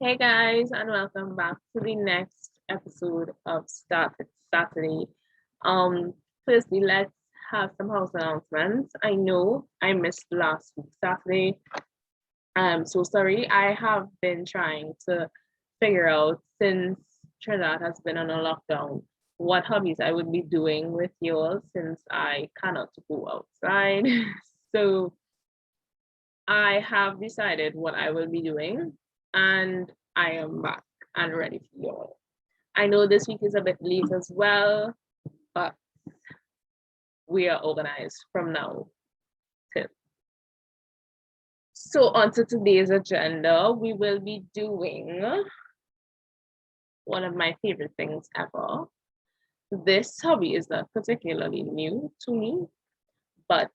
Hey guys, and welcome back to the next episode of Start It Saturday. Um, Firstly, let's have some house announcements. I know I missed last week Saturday. I'm so sorry. I have been trying to figure out since Trinidad has been on a lockdown what hobbies I would be doing with you all since I cannot go outside. So I have decided what I will be doing, and I am back and ready for you all. I know this week is a bit late as well, but we are organized from now till. So, on to today's agenda, we will be doing one of my favorite things ever. This hobby is not particularly new to me, but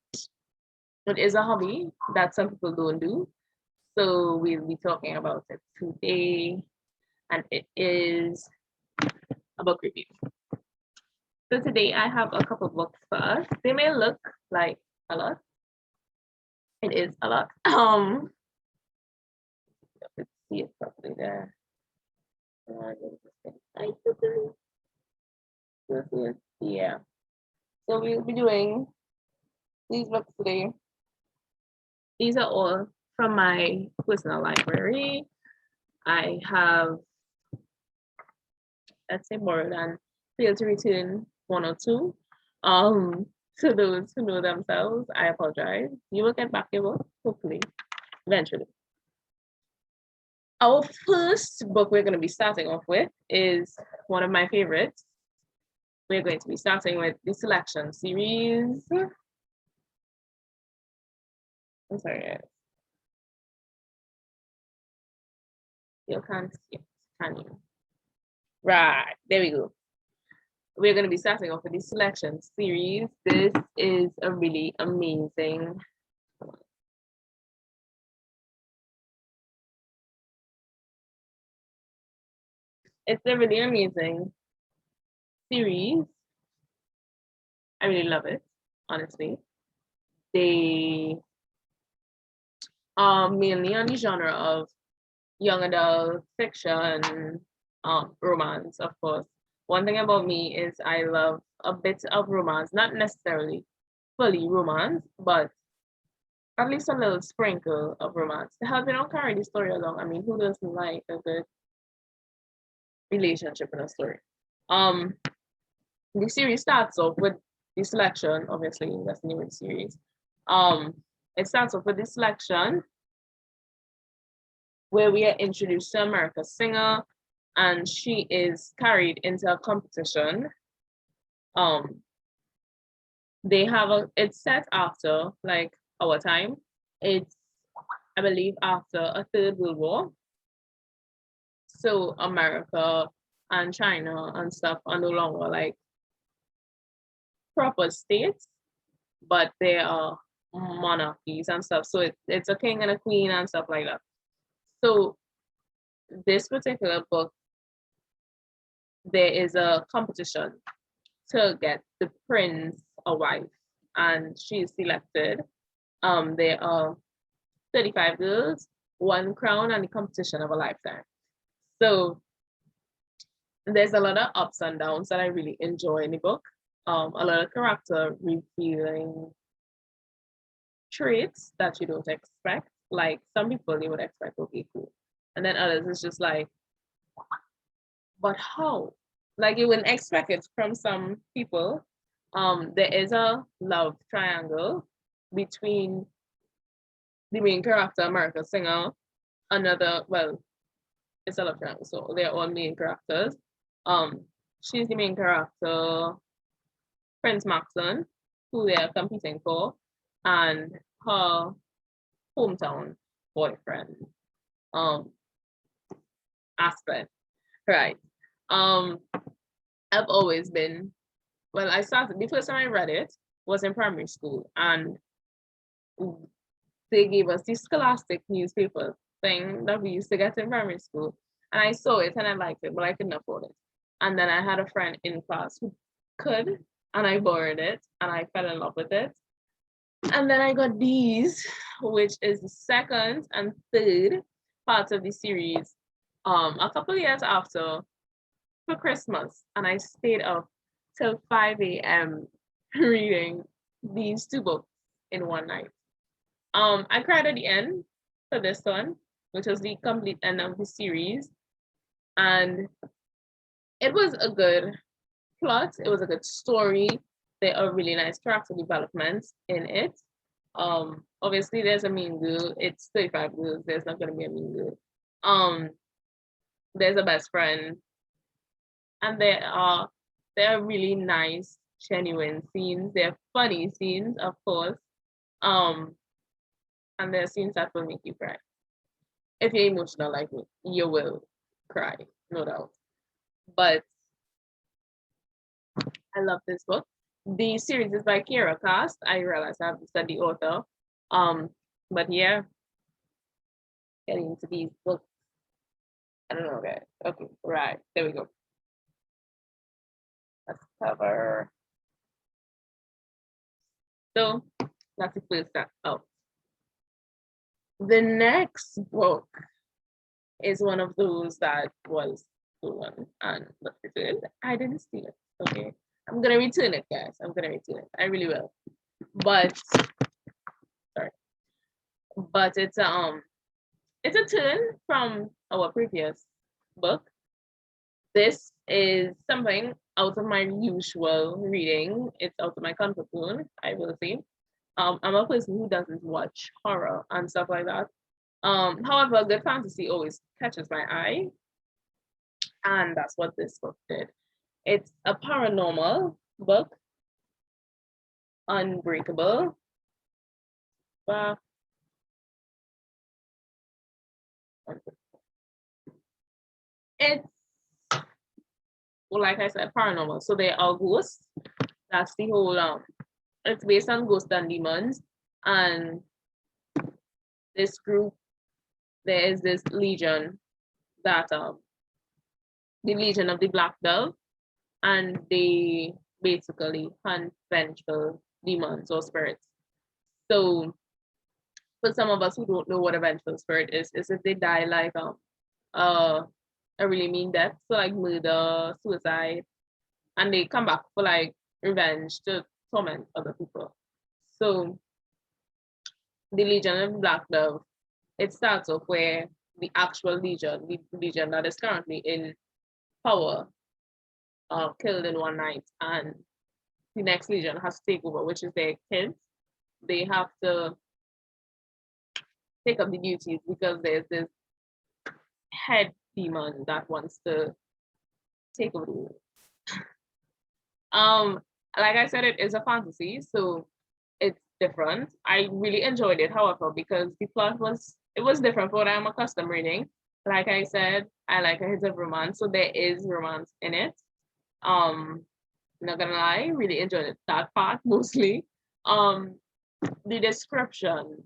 it is a hobby that some people don't do. So, we'll be talking about it today, and it is a book review. So today I have a couple books for us. They may look like a lot. It is a lot. Let's see it properly there. Yeah. So we'll be doing these books today. These are all from my personal library. I have, let's say, more than failed to return one or two. To those who know themselves, I apologize. You will get back your book, hopefully, eventually. Our first book we're going to be starting off with is one of my favorites. We're going to be starting with the Selection series. I'm sorry, you can't see it, can you? Right, there we go. We're going to be starting off with the Selection series. This is a really amazing. It's a really amazing series. I really love it, honestly. They are mainly on the genre of young adult fiction, romance, of course. One thing about me is I love a bit of romance, not necessarily fully romance, but at least a little sprinkle of romance to help carry the story along. I mean, who doesn't like a good relationship in a story? Um, the series starts off with the selection, obviously, that's the name of the series. Um, it starts off with the selection where we are introduced to America's singer, and she is carried into a competition. Um, they have it's set after like our time. It's, I believe, after a third world war. So America and China and stuff are no longer like proper states, but they are monarchies and stuff. So it's a king and a queen and stuff like that. So this particular book, there is a competition to get the prince a wife, and she is selected. There are 35 girls, one crown, and the competition of a lifetime. So there's a lot of ups and downs that I really enjoy in the book. A lot of character revealing traits that you don't expect. Like some people you would expect, okay, cool. And then others it's just like, but how? Like you wouldn't expect it from some people. There is a love triangle between the main character, America Singer, another, well, it's a love triangle, so they're all main characters. Um, she's the main character, Prince Maxon, who they are competing for, and her hometown boyfriend, um, Aspen. Right. Um, I've always been, well, I started, the first time I read it was in primary school, and they gave us the scholastic newspaper thing that we used to get in primary school. And I saw it and I liked it, but I couldn't afford it. And then I had a friend in class who could, and I borrowed it and I fell in love with it. And then I got these, which is the second and third parts of the series. a couple of years after for Christmas, and I stayed up till 5 a.m. reading these two books in one night. I cried at the end for this one, which was the complete end of the series, and it was a good plot. It was a good story. There are really nice character developments in it. Obviously there's a mean girl. It's 35 girls. There's not gonna be a mean girl. Um, there's a best friend, and there are really nice, genuine scenes. There are funny scenes, of course. Um, and there are scenes that will make you cry. If you're emotional like me, you will cry, no doubt. But I love this book. The series is by Kira Cast. I realize I have to study author. Um, but yeah, getting into these books. I don't know, guys. Okay, right. There we go. Let's cover. So that's the first step. Oh. The next book is one of those that was stolen and not returned. I didn't steal it. Okay. I'm gonna return it, guys. I'm gonna return it. I really will. But sorry. But it's a turn from our previous book. This is something out of my usual reading. It's out of my comfort zone, I will say. I'm a person who doesn't watch horror and stuff like that. However, good fantasy always catches my eye, and that's what this book did. It's a paranormal book, Unbreakable. Uh, it's well, like I said, paranormal. So they are ghosts. That's the whole it's based on ghosts and demons. And this group, there is this legion that the Legion of the Black Dove, and they basically hunt vengeful demons or spirits. So for some of us who don't know what a vengeful spirit is if they die like uh a really mean death, so like murder, suicide, and they come back for like revenge to torment other people. So the Legion of the Black Dove, it starts off where the actual legion, the legion that is currently in power, killed in one night, and the next legion has to take over, which is their kids. They have to take up the duties because there's this head demon that wants to take over the world. Um, like I said, it is a fantasy, so it's different. I really enjoyed it, however, because the plot was different from what I'm accustomed reading. Like I said, I like a hit of romance, so there is romance in it. Not gonna lie, really enjoyed it, that part mostly. Um, the description,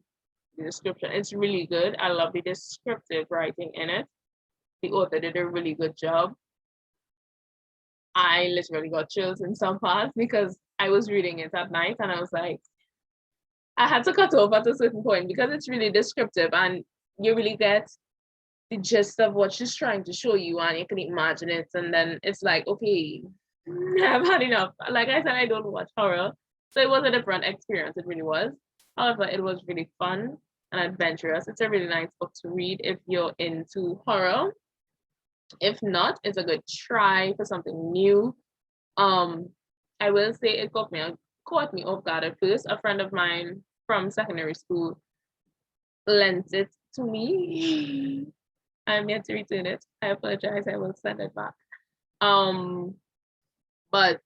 it's really good. I love the descriptive writing in it. The author did a really good job. I literally got chills in some parts because I was reading it at night and I was like, I had to cut off at a certain point because it's really descriptive and you really get the gist of what she's trying to show you and you can imagine it. And then it's like, okay, I've had enough. Like I said, I don't watch horror. So it was a different experience. It really was. However, it was really fun and adventurous. It's a really nice book to read if you're into horror. If not, it's a good try for something new. Um, I will say it caught me off guard at first. A friend of mine from secondary school lent it to me. I'm yet to return it. I apologize. I will send it back. But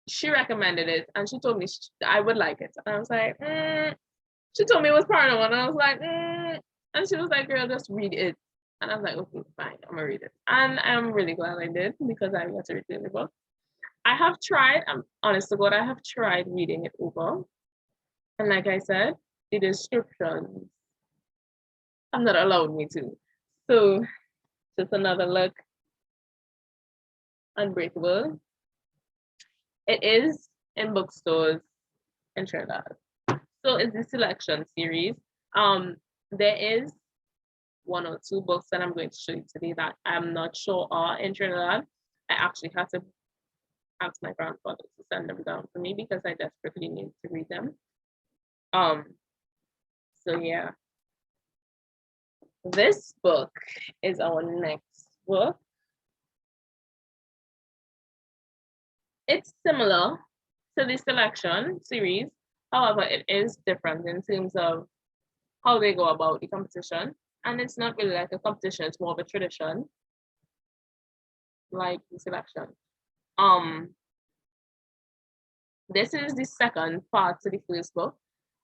she recommended it and she told me I would like it. And I was like, she told me it was paranormal. And I was like, and she was like, girl, just read it. And I was like, okay, fine, I'm gonna read it. And I'm really glad I did because I got to read the book. I have tried, I'm honest to God, I have tried reading it over. And like I said, the descriptions have not allowed me to. So just another look. Unbreakable. It is in bookstores in Trinidad. So it's the selection series. There is one or two books that I'm going to show you today that I'm not sure are in Trinidad. I actually had to ask my grandfather to send them down for me because I desperately need to read them. Um, so yeah. This book is our next book. It's similar to the selection series. However, it is different in terms of how they go about the competition. And it's not really like a competition, it's more of a tradition, like the selection. This is the second part to the first book.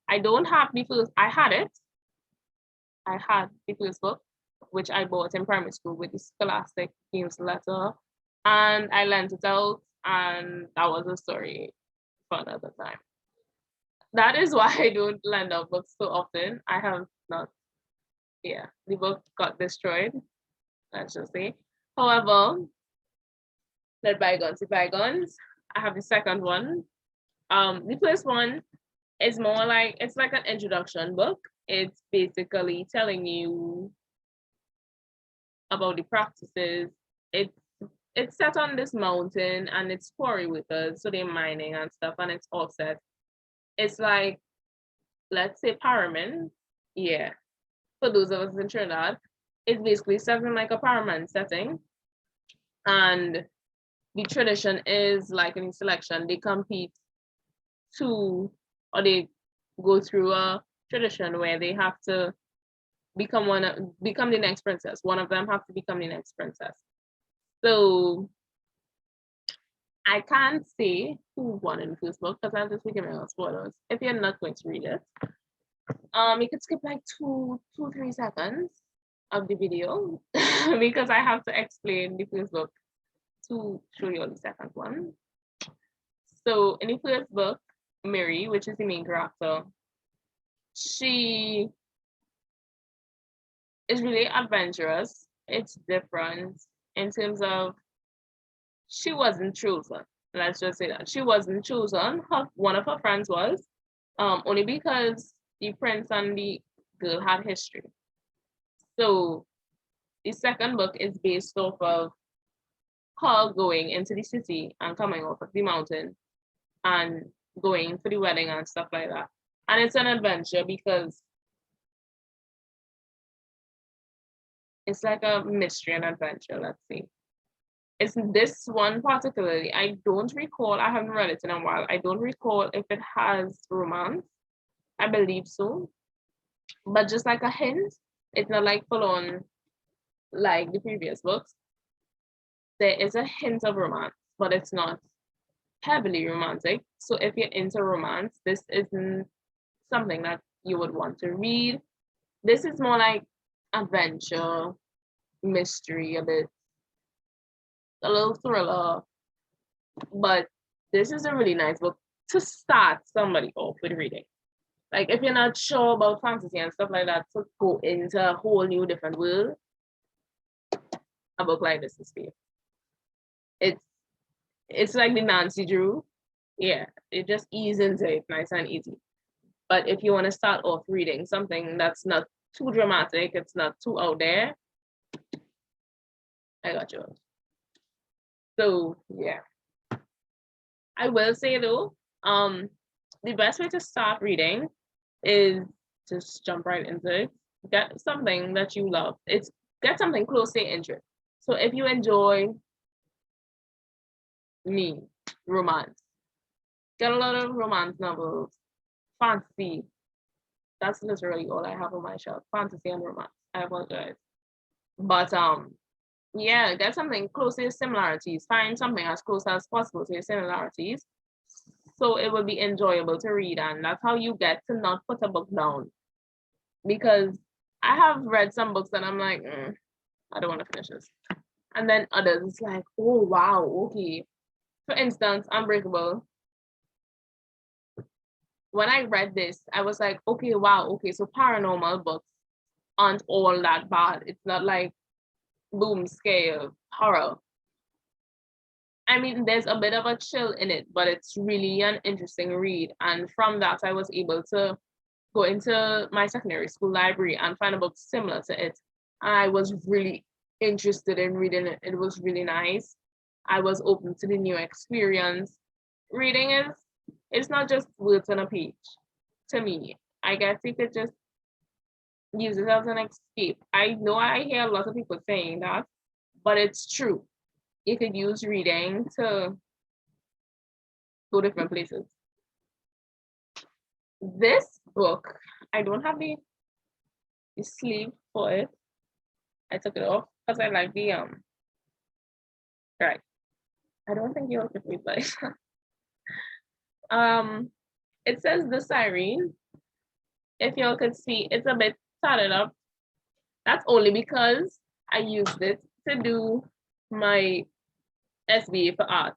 I don't have the first, I had it. I had the first book, which I bought in primary school with the Scholastic newsletter. And I lent it out, and that was a story for another time. That is why I don't lend out books so often. I have not, yeah, the book got destroyed, let's just say. However, let bygones be bygones. I have the second one. The first one is more like, it's like an introduction book. It's basically telling you about the practices. It's set on this mountain and it's quarry workers, so they're mining and stuff, and it's offset. It's like, let's say Paramin. Yeah. For those of us in Trinidad, it's basically set in like a Paramin setting. And the tradition is like in selection, they compete to, or they go through a tradition where they have to become the next princess. One of them have to become the next princess. So I can't say who won in the first book because I'll just be giving out spoilers. If you're not going to read it, you could skip like 3 seconds of the video because I have to explain the first book to show you the second one. So in the first book, Mary, which is the main character, she is really adventurous. It's different in terms of she wasn't chosen. Let's just say that she wasn't chosen. One of her friends was, only because the prince and the girl had history. So the second book is based off of her going into the city and coming off of the mountain and going to the wedding and stuff like that. And it's an adventure because it's like a mystery and adventure, let's see. It's this one particularly, I don't recall, I haven't read it in a while. I don't recall if it has romance. I believe so. But just like a hint, it's not like full on like the previous books. There is a hint of romance, but it's not heavily romantic. So if you're into romance, this isn't something that you would want to read. This is more like adventure, mystery, a little thriller. But this is a really nice book to start somebody off with reading. Like if you're not sure about fantasy and stuff like that, to go into a whole new different world, a book like this is for you. It's like the Nancy Drew. Yeah, it just ease into it nice and easy. But if you want to start off reading something that's not too dramatic, it's not too out there, I got yours. So yeah. I will say though, the best way to start reading is just jump right into it. Get something that you love. Get something close to your interest. So if you enjoy romance, get a lot of romance novels, fantasy. That's literally all I have on my shelf. Fantasy and romance. I apologize. But yeah, get something close to your similarities. Find something as close as possible to your similarities, so it will be enjoyable to read, and that's how you get to not put a book down. Because I have read some books and I'm like, I don't want to finish this. And then others, it's like, oh wow, okay. For instance, Unbreakable. When I read this, I was like, okay, wow, okay, so paranormal books aren't all that bad. It's not like boom scale horror. I mean, there's a bit of a chill in it, but it's really an interesting read. And from that, I was able to go into my secondary school library and find a book similar to it I was really interested in reading it. It was really nice. I was open to the new experience. Reading is, it's not just words on a page to me. I guess you could just use it as an escape. I know I hear a lot of people saying that, but it's true. You could use reading to go different places. This book, I don't have the sleeve for it. I took it off because I like the right. I don't think you'll get me, but um it says the siren. If y'all could see, it's a bit tatted up. That's only because I used it to do my SBA for art.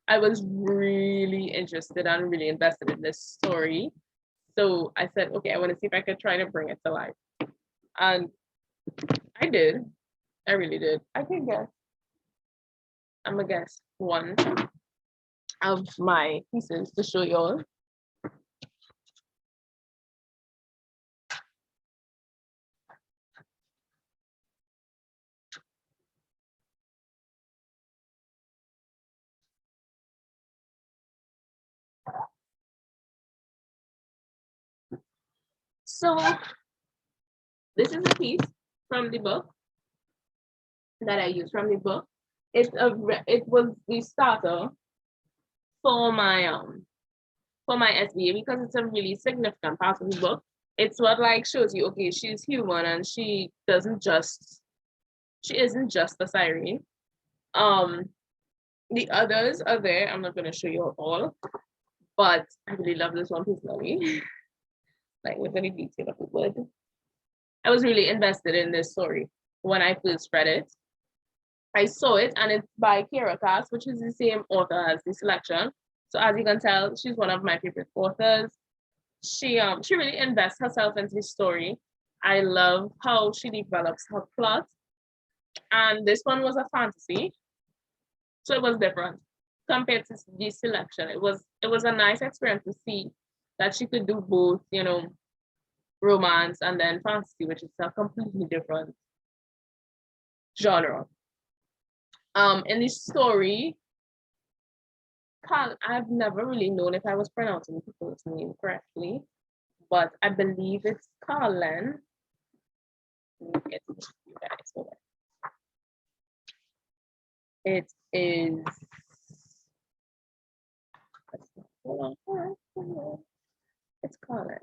I was really interested and really invested in this story. So I said, okay, I want to see if I could try to bring it to life. And I did. I really did. I can guess. I'm gonna guess one of my pieces to show you all. So this is a piece from the book that I used from the book. It was the starter for my SBA because it's a really significant part of the book. It's what like shows you, okay, she's human and she isn't just a siren. Um, the others are there. I'm not gonna show you all, but I really love this one personally. Like with any detail of the word. I was really invested in this story when I first read it. I saw it and it's by Kira Cass, which is the same author as the selection. So as you can tell, she's one of my favorite authors. She really invests herself into the story. I love how she develops her plot. And this one was a fantasy, so it was different compared to the selection. It was a nice experience to see that she could do both, romance and then fantasy, which is a completely different genre. In the story, Carl, I've never really known if I was pronouncing people's name correctly, but I believe it's Carlin. Let me get to you guys. Hold on. It is. Hold on. It's Carlin.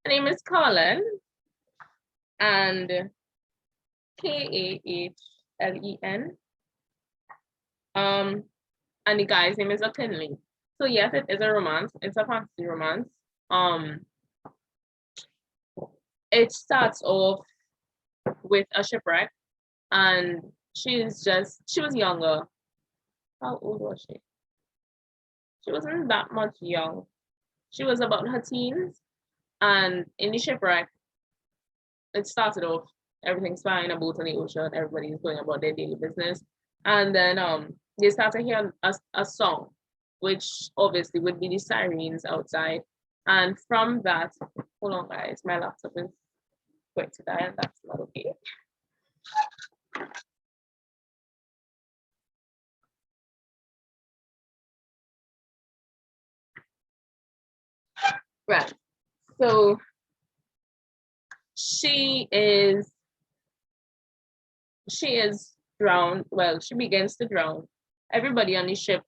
Her name is Carlin, and Kahlen. And the guy's name is Akinley. So yes, it is a romance. It's a fantasy romance. Um, it starts off with a shipwreck, and she was younger. How old was she? She wasn't that much young. She was about her teens, and in the shipwreck, it started off everything's fine, a boat on the ocean, everybody's going about their daily business, and then they started hearing a song, which obviously would be the sirens outside, and from that, hold on guys, my laptop is going to die, and that's not okay. Right. So she is she is drowned. Well, she begins to drown. Everybody on the ship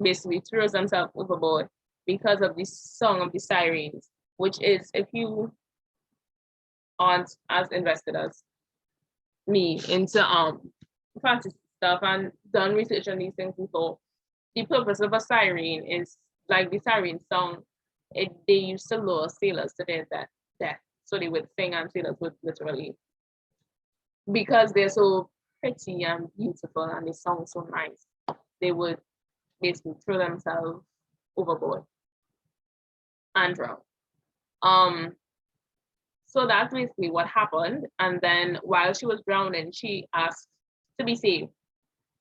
basically throws themselves overboard because of this song of the sirens, which is, if you aren't as invested as me into fantasy stuff and done research on these things before, the purpose of a siren is like the siren song. They used to lure sailors to their death. So they would sing and sailors would literally, because they're so pretty and beautiful and they sound so nice, they would basically throw themselves overboard and drown. Um, so that's basically what happened. And then while she was drowning, she asked to be safe.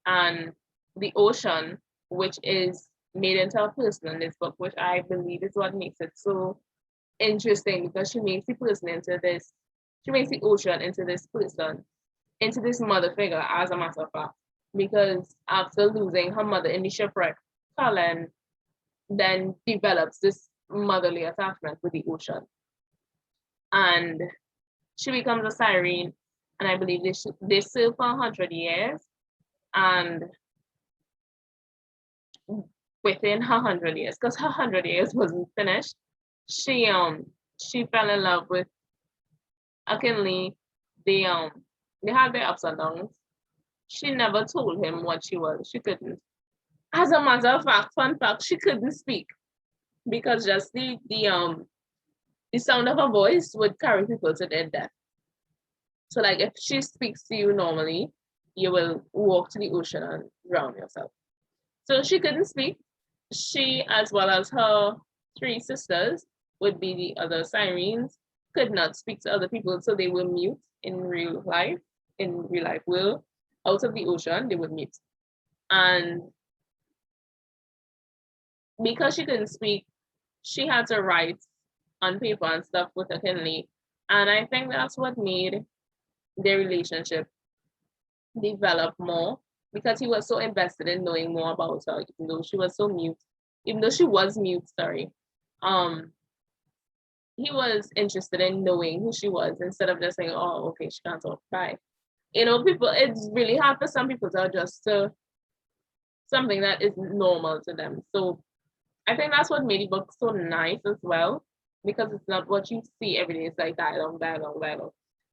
And the ocean, which is made into a person in this book, which I believe is what makes it so interesting, because she makes the person into this, she makes the ocean into this person, into this mother figure, as a matter of fact. Because after losing her mother in the shipwreck, Cullen then develops this motherly attachment with the ocean. And she becomes a siren, and I believe they serve for 100 years. And within her 100 years, because her 100 years wasn't finished, she fell in love with Akinley. They had their ups and downs. She never told him what she was. She couldn't. As a matter of fact, fun fact, she couldn't speak, because just the sound of her voice would carry people to their death. So like if she speaks to you normally, you will walk to the ocean and drown yourself. So she couldn't speak. She, as well as her three sisters, would be the other sirens, could not speak to other people, so they were mute in real life, world. Out of the ocean, they would mute. And because she couldn't speak, she had to write on paper and stuff with Akinley. And I think that's what made their relationship develop more, because he was so invested in knowing more about her, even though she was so mute. Even though she was mute, sorry. He was interested in knowing who she was, instead of just saying, oh, okay, she can't talk, bye. You know, people, it's really hard for some people to adjust to something that is normal to them. So I think that's what made the book so nice as well, because it's not what you see every day. It's like dialogue.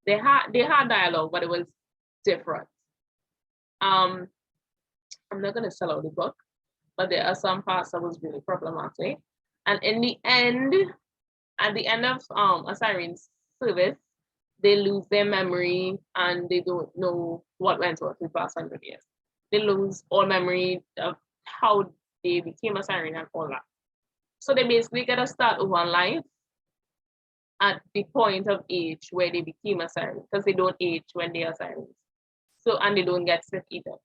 They had dialogue, but it was different. I'm not gonna sell out the book, but there are some parts that was really problematic. And in the end, at the end of a siren's service, they lose their memory and they don't know what went on for the past 100 years. They lose all memory of how they became a siren and all that. So they basically get to start over life at the point of age where they became a siren, because they don't age when they are sirens. So, and they don't get sick either.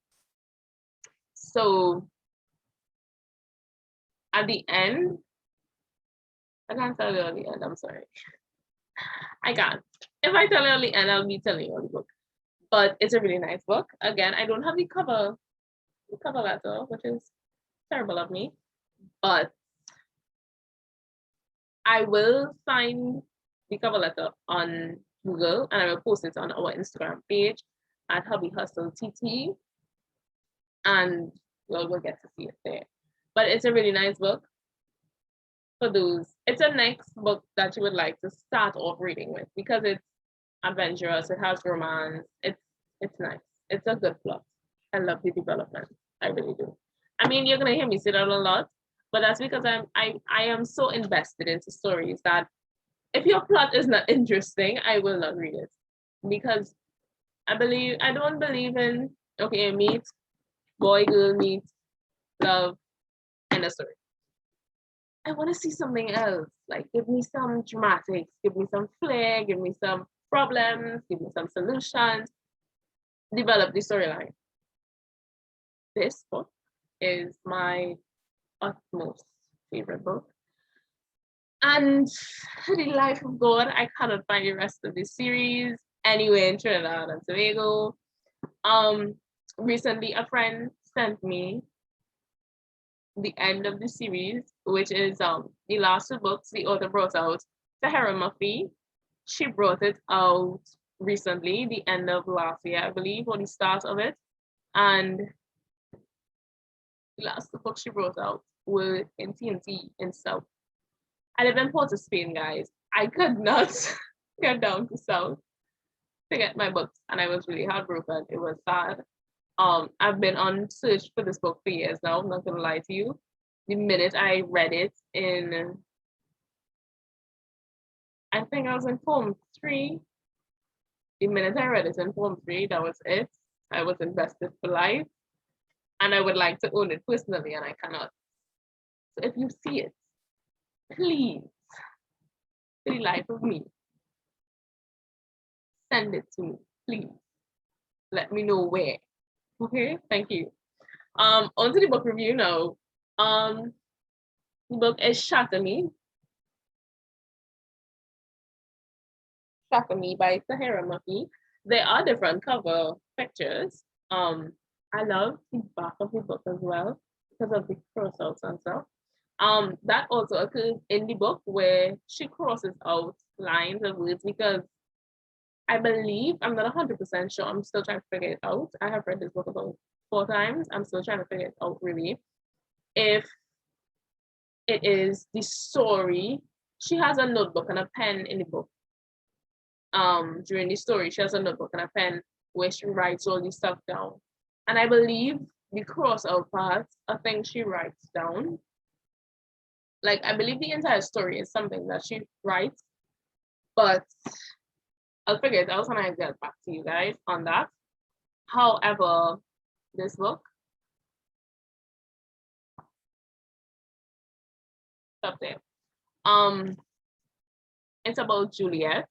So at the end, I can't tell you at the end, I'm sorry. I can't. If I tell you at the end, I'll be telling you on the book. But it's a really nice book. Again, I don't have the cover letter, which is terrible of me. But I will find the cover letter on Google, and I will post it on our Instagram page at Hobby Hustle TT, and we'll get to see it there. But it's a really nice book for those. It's a next book that you would like to start off reading with, because it's adventurous, it has romance, it's nice. It's a good plot. I love the development. I really do. I mean, you're gonna hear me say that a lot, but that's because I am so invested into stories that if your plot is not interesting, I will not read it. Because I don't believe in, okay, meet, boy, girl, meet, love, and a story. I want to see something else. Like, give me some dramatics, give me some flair, give me some problems, give me some solutions, develop the storyline. This book is my utmost favorite book. And the life of God, I cannot find the rest of the series anywhere in Trinidad and Tobago. Recently a friend sent me the end of the series, which is the last two books the author brought out. Tahara Murphy, she brought it out recently, the end of last year, I believe, or the start of it. And the last two books she brought out were in TNT in South. I live in Port of Spain, guys. I could not get down to South to get my books, and I was really heartbroken. It was sad. I've been on search for this book for years now, I'm not gonna lie to you. The minute I read it I think I was in Form 3. The minute I read it in Form 3, that was it. I was invested for life, and I would like to own it personally, and I cannot. So if you see it, please, for the life of me, send it to me, please. Let me know where. Okay, thank you. On to the book review now. The book is Shatter Me by Sahara Murphy. There are different cover pictures. I love the back of the book as well because of the crossouts and stuff. That also occurs in the book where she crosses out lines of words because I believe, I'm not 100% sure, I'm still trying to figure it out. I have read this book about 4 times. I'm still trying to figure it out really. If it is the story, she has a notebook and a pen in the book. During the story, she has a notebook and a pen where she writes all this stuff down. And I believe the cross out parts are things she writes down. Like I believe the entire story is something that she writes, but I'll figure it out when I get back to you guys on that. However, this book, up there. Um, it's about Juliet.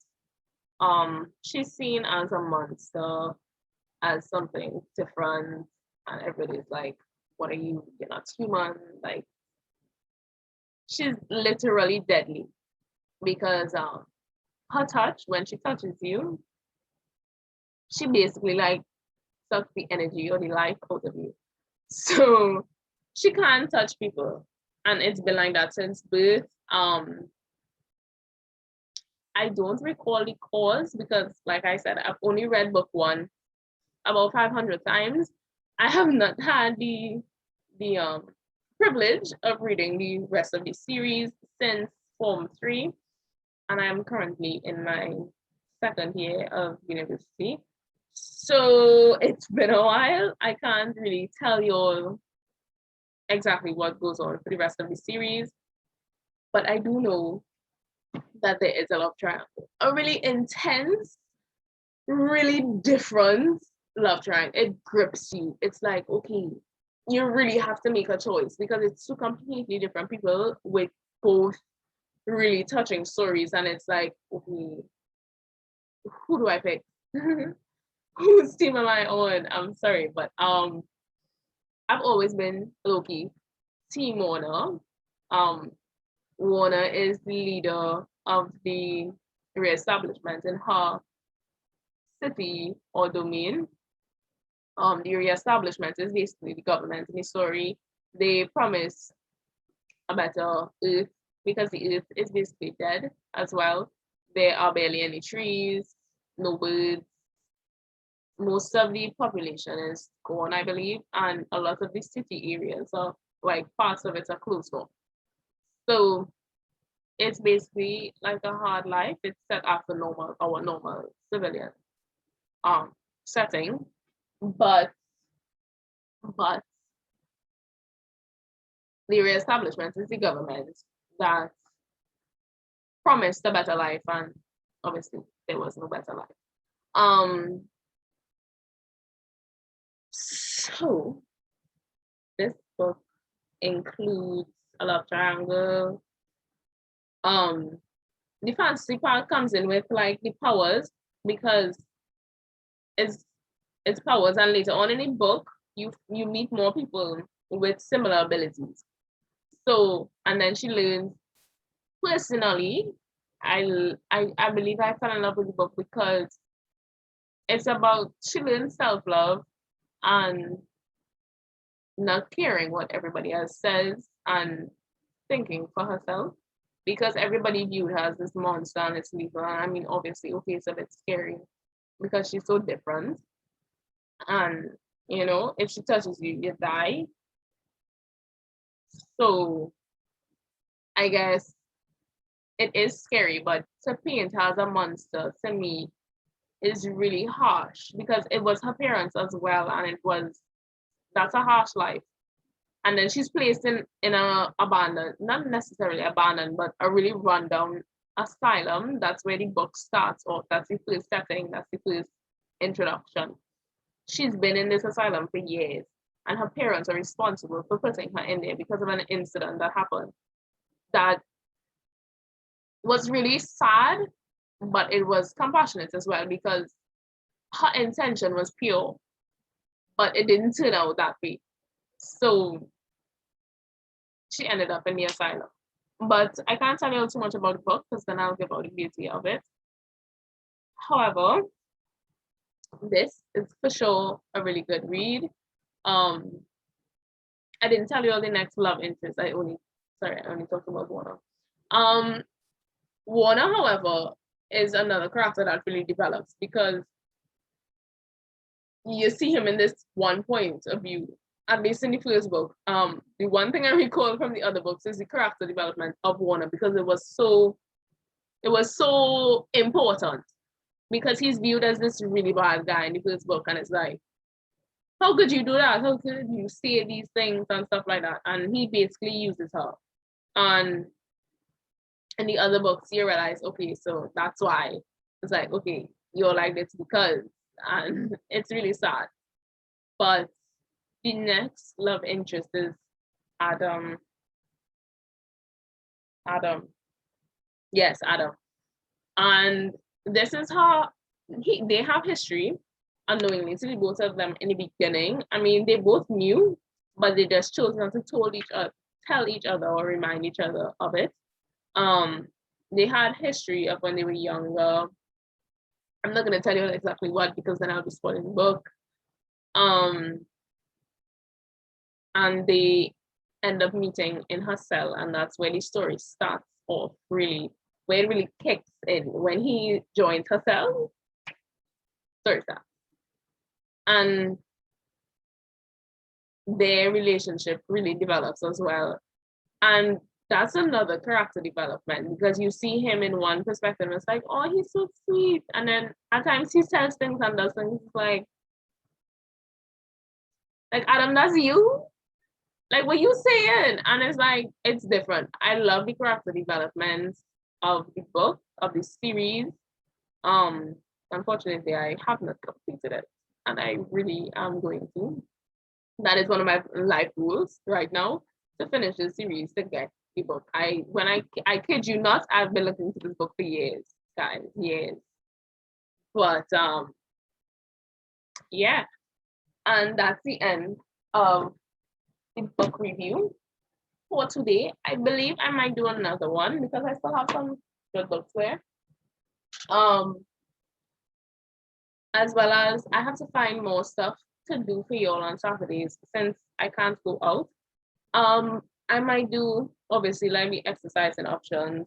She's seen as a monster, as something different, and everybody's like, "What are you? You're not human." Like, she's literally deadly because her touch, when she touches you, she basically like sucks the energy or the life out of you. So she can't touch people, and it's been like that since birth. I don't recall the cause because, like I said, I've only read book one about 500 times. I have not had the privilege of reading the rest of the series since Form 3, and I am currently in my second year of university. So it's been a while. I can't really tell you all exactly what goes on for the rest of the series, but I do know that there is a love triangle, a really intense, really different love triangle. It grips you. It's like, okay, you really have to make a choice because it's two completely different people with both really touching stories. And it's like, okay, who do I pick? Whose team am I on? I'm sorry, but I've always been low-key team Warner. Um, Warner is the leader of the reestablishment in her city or domain. The reestablishment is basically the government in the story. They promise a better earth because the earth is basically dead as well. There are barely any trees, no birds. Most of the population is gone, I believe, and a lot of the city areas are like parts of it are closed off. So it's basically like a hard life. It's set after our normal civilian um setting, but but the reestablishment is the government that promised a better life, and obviously there was no better life. Um, so this book includes a love triangle. Um, the fantasy part comes in with like the powers because it's it's powers, and later on in the book you meet more people with similar abilities. So and then she learns personally. I believe I fell in love with the book because it's about she learns self-love and not caring what everybody else says and thinking for herself because everybody viewed her as this monster and it's lethal. And I mean, obviously, okay, it's a bit scary because she's so different. And, if she touches you, you die. So I guess it is scary, but to paint her as a monster to me is really harsh because it was her parents as well. And that's a harsh life. And then she's placed in a abandoned, not necessarily abandoned, but a really rundown asylum. That's where the book starts off. That's the first setting. That's the first introduction. She's been in this asylum for years, and her parents are responsible for putting her in there because of an incident that happened that was really sad, but it was compassionate as well because her intention was pure, but it didn't turn out that way. So she ended up in the asylum. But I can't tell you too much about the book because then I'll give out the beauty of it. However, this is for sure a really good read. Um, I didn't tell you all the next love interest. I only talked about Warner. Warner, however, is another character that really develops because you see him in this one point of view, at least in the first book. The one thing I recall from the other books is the character development of Warner because it was so important because he's viewed as this really bad guy in the first book, and it's like, how could you do that? How could you say these things and stuff like that? And he basically uses her. And in the other books, you realize, okay, so that's why. It's like, okay, you're like this because, and it's really sad. But the next love interest is Adam. Yes, Adam. And this is how they have history unknowingly to the both of them in the beginning. I mean, they both knew, but they just chose not to tell each other or remind each other of it. They had history of when they were younger. I'm not gonna tell you exactly what because then I'll be spoiling the book. And they end up meeting in her cell, and that's where the story starts off really, where it really kicks in when he joins her cell. Story starts. And their relationship really develops as well. And that's another character development because you see him in one perspective and it's like, oh, he's so sweet. And then at times he says things and does things like Adam, that's you? Like, what you saying? And it's like, it's different. I love the character development of the book, of the series. Unfortunately, I have not completed it. And I really am going to. That is one of my life rules right now, to finish the series, to get the book. I kid you not, I've been looking to this book for years, guys, years. But yeah, and that's the end of the book review for today. I believe I might do another one because I still have some good books there. As well as I have to find more stuff to do for y'all on Saturdays since I can't go out. I might do obviously like the exercising options.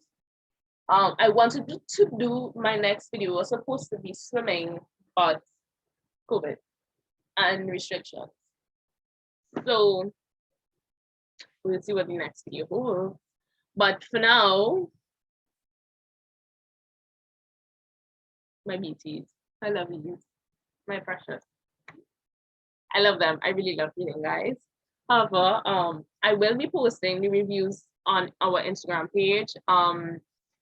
I wanted to do my next video was supposed to be swimming, but COVID and restrictions. So we'll see what the next video holds. But for now, my beauties, I love you, my precious. I love them. I really love reading, guys. However, I will be posting the reviews on our Instagram page.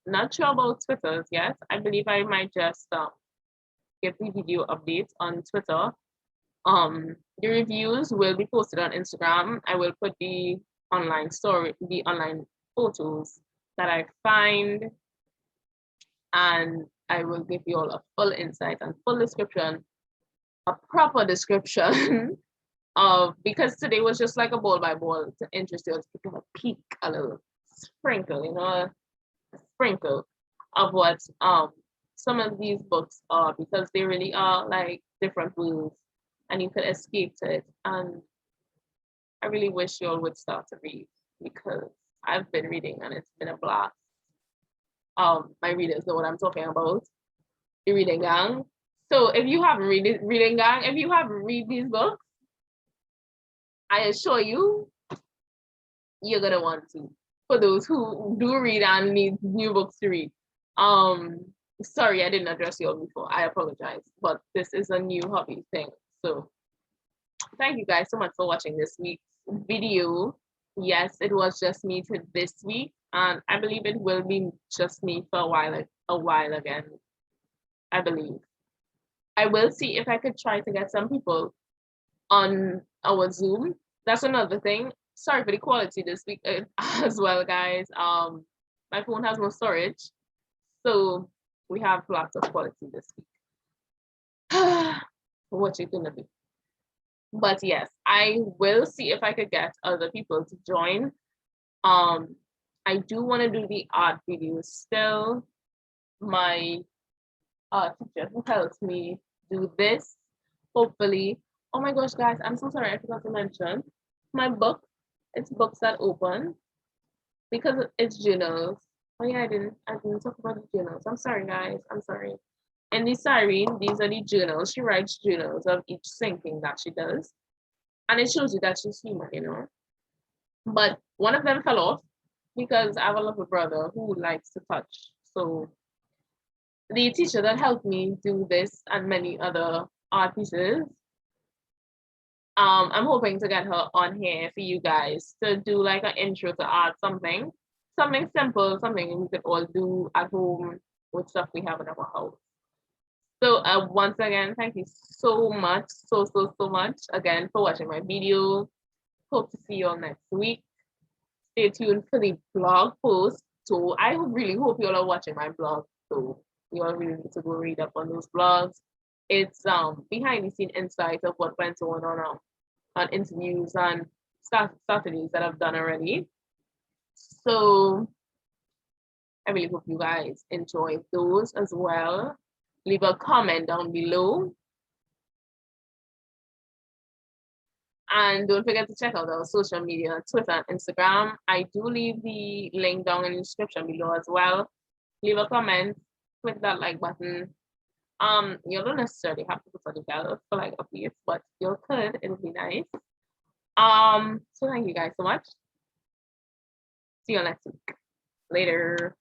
Not sure about Twitter's yet. I believe I might just get the video updates on Twitter. The reviews will be posted on Instagram. I will put the online photos that I find, and I will give you all a full insight and full description, a proper description of, because today was just like a ball by ball to interest you, to give a peek, a little sprinkle, a sprinkle of what some of these books are, because they really are like different worlds and you could escape to it. And I really wish you all would start to read because I've been reading and it's been a blast. My readers know what I'm talking about, the reading gang. So if you haven't reading gang, if you haven't read these books, I assure you, you're gonna want to. For those who do read and need new books to read. Sorry, I didn't address you all before. I apologize, but this is a new hobby thing. So thank you guys so much for watching this week's video. Yes, it was just me to this week, and I believe it will be just me for a while again. I believe. I will see if I could try to get some people on our Zoom. That's another thing. Sorry for the quality this week as well, guys. My phone has no storage, so we have lots of quality this week. What you gonna do? But yes, I will see if I could get other people to join. Um, I do want to do the art videos still. My teacher who helps me do this, hopefully. Oh my gosh, guys, I'm so sorry I forgot to mention my book. It's books that open because it's journals. Oh yeah, I didn't talk about the journals. I'm sorry, guys. I'm sorry. And the siren, these are the journals. She writes journals of each sinking that she does. And it shows you that she's human, you know. But one of them fell off because I have a little brother who likes to touch. So the teacher that helped me do this and many other art pieces, I'm hoping to get her on here for you guys to do like an intro to art, something simple, something we could all do at home with stuff we have in our house. So once again, thank you so much, so much again for watching my video. Hope to see you all next week. Stay tuned for the blog post. So I really hope you all are watching my blog. So you all really need to go read up on those blogs. It's behind the scene insights of what went on interviews and strategies that I've done already. So I really hope you guys enjoy those as well. Leave a comment down below. And don't forget to check out our social media, Twitter and Instagram. I do leave the link down in the description below as well. Leave a comment, click that like button. You don't necessarily have to put the bell for like updates, but you could, it would be nice. So thank you guys so much. See you next week. Later.